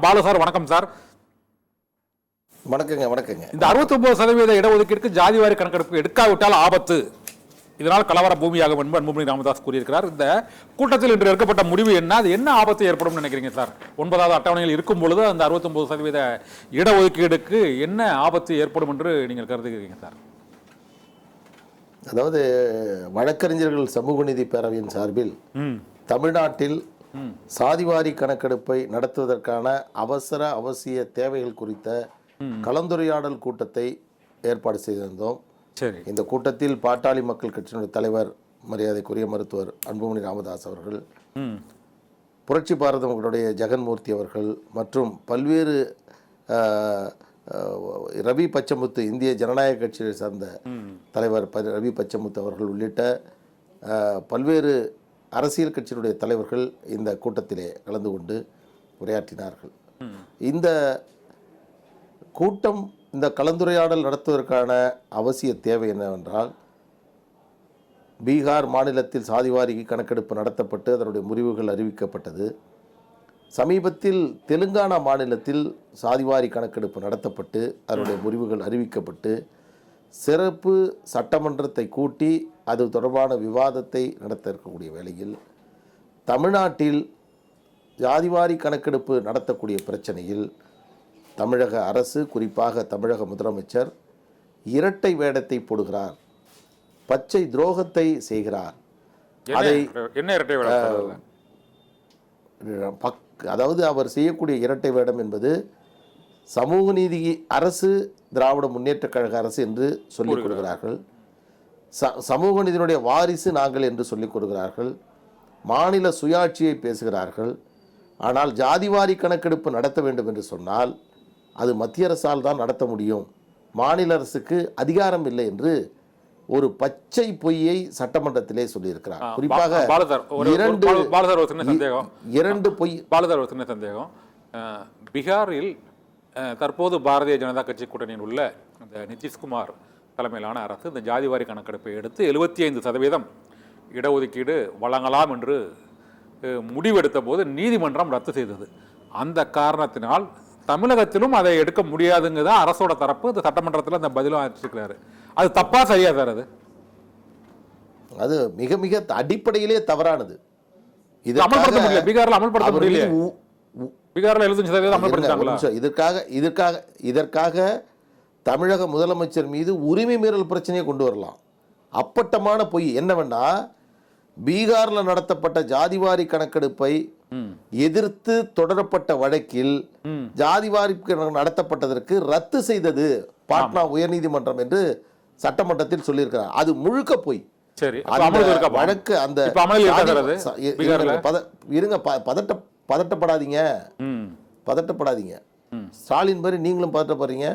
Balu sir, வணக்கம் sir. வணக்கங்க. வணக்கங்க. இந்த 69% இடஒதுக்கீடுக்கு ஜாதிவாரி கணக்கெடுப்பு எடுக்காவிட்டால் ஆபத்து, இதனால் கலவர பூமியாகும் என்று அன்புமணி ராமதாஸ் கூறியிருக்கிறார். இந்த கூட்டத்தில் இன்று எடுக்கப்பட்ட முடிவு என்ன, அது என்ன ஆபத்து ஏற்படும் நினைக்கிறீங்க சார்? 9வது அட்டவணையில் இருக்கும் பொழுது அந்த 69% இடஒதுக்கீடுக்கு என்ன ஆபத்து ஏற்படும் என்று நீங்கள் கருதுகிறீங்க சார்? அதாவது வழக்கறிஞர்கள் சமூக நீதி பேரவையின் சார்பில் தமிழ்நாட்டில் சாதிவாரி கணக்கெடுப்பை நடத்துவதற்கான அவசிய தேவைகள் குறித்த கலந்துரையாடல் கூட்டத்தை ஏற்பாடு செய்திருந்தோம். சரி. இந்த கூட்டத்தில் பாட்டாளி மக்கள் கட்சியினுடைய தலைவர் மரியாதைக்குரிய மருத்துவர் அன்புமணி ராமதாஸ் அவர்கள், புரட்சி பாரத மக்களுடைய ஜெகன்மூர்த்தி அவர்கள் மற்றும் பல்வேறு ரவி பச்சமுத்து, இந்திய ஜனநாயக கட்சியை சார்ந்த தலைவர் ரவி பச்சமுத்து அவர்கள் உள்ளிட்ட பல்வேறு அரசியல் கட்சியினுடைய தலைவர்கள் இந்த கூட்டத்திலே கலந்து கொண்டு உரையாற்றினார்கள். இந்த கூட்டம், இந்த கலந்துரையாடல் நடத்துவதற்கான அவசிய தேவை என்னவென்றால், பீகார் மாநிலத்தில் சாதிவாரி கணக்கெடுப்பு நடத்தப்பட்டு அதனுடைய முடிவுகள் அறிவிக்கப்பட்டது. சமீபத்தில் தெலுங்கானா மாநிலத்தில் சாதிவாரி கணக்கெடுப்பு நடத்தப்பட்டு அதனுடைய முடிவுகள் அறிவிக்கப்பட்டு சிறப்பு சட்டமன்றத்தை கூட்டி அது தொடர்பான விவாதத்தை நடத்த இருக்கக்கூடிய வேளையில், தமிழ்நாட்டில் ஜாதிவாரி கணக்கெடுப்பு நடத்தக்கூடிய பிரச்சனையில் தமிழக அரசு, குறிப்பாக தமிழக முதலமைச்சர் இரட்டை வேடத்தை போடுகிறார், பச்சை துரோகத்தை செய்கிறார். அதை அதாவது அவர் செய்யக்கூடிய இரட்டை வேடம் என்பது சமூக நீதி அரசு, திராவிட முன்னேற்ற கழக அரசு என்று சொல்லிக் கொடுக்கிறார்கள். சமூக நீதியினுடைய வாரிசு நாங்கள் என்று சொல்லிக் கொடுக்கிறார்கள். மாநில சுயாட்சியை பேசுகிறார்கள். ஆனால் ஜாதிவாரி கணக்கெடுப்பு நடத்த வேண்டும் என்று சொன்னால் அது மத்திய அரசால் தான் நடத்த முடியும், மாநில அரசுக்கு அதிகாரம் இல்லை என்று ஒரு பச்சை பொய்யை சட்டமன்றத்திலே சொல்லியிருக்கிறார். குறிப்பாக இரண்டு பொய். சந்தேகம், பீகாரில் தற்போது பாரதிய ஜனதா கட்சி கூட்டணியில் உள்ள இந்த நிதிஷ்குமார் தலைமையிலான அரசு இந்த ஜாதிவாரி கணக்கெடுப்பை எடுத்து 75% இடஒதுக்கீடு வழங்கலாம் என்று முடிவெடுத்த போது நீதிமன்றம் ரத்து செய்தது. அந்த காரணத்தினால் தமிழகத்திலும் அதை எடுக்க முடியாதுங்க தான் அரசோட தரப்பு. இந்த சட்டமன்றத்தில் அந்த பதிலும் அளிச்சிருக்கிறாரு. அது தப்பா சரியா சார்? அது மிக மிக அடிப்படையிலே தவறானது. இது அமல்படுத்த முடியல, பீகாரில் அமல்படுத்த முடியல. பீகாரில் 75% அமல்படுத்தாங்களா? இதற்காக தமிழக முதலமைச்சர் மீது உரிமை மீறல் பிரச்சனையை கொண்டு வரலாம். அப்பட்டமான பொய் என்னவென்னா, பீகாரில் நடத்தப்பட்ட ஜாதிவாரி கணக்கெடுப்பை எதிர்த்து தொடரப்பட்ட வழக்கில் ஜாதிவாரி நடத்தப்பட்டதற்கு ரத்து செய்தது பாட்னா உயர்நீதிமன்றம் என்று சட்டமன்றத்தில் சொல்லியிருக்கிறார். அது முழுக்க பொய். வழக்கு அந்த இருங்க, பதட்டப்படாதீங்க. ஸ்டாலின் மாதிரி நீங்களும் பதட்டப்படுறீங்க.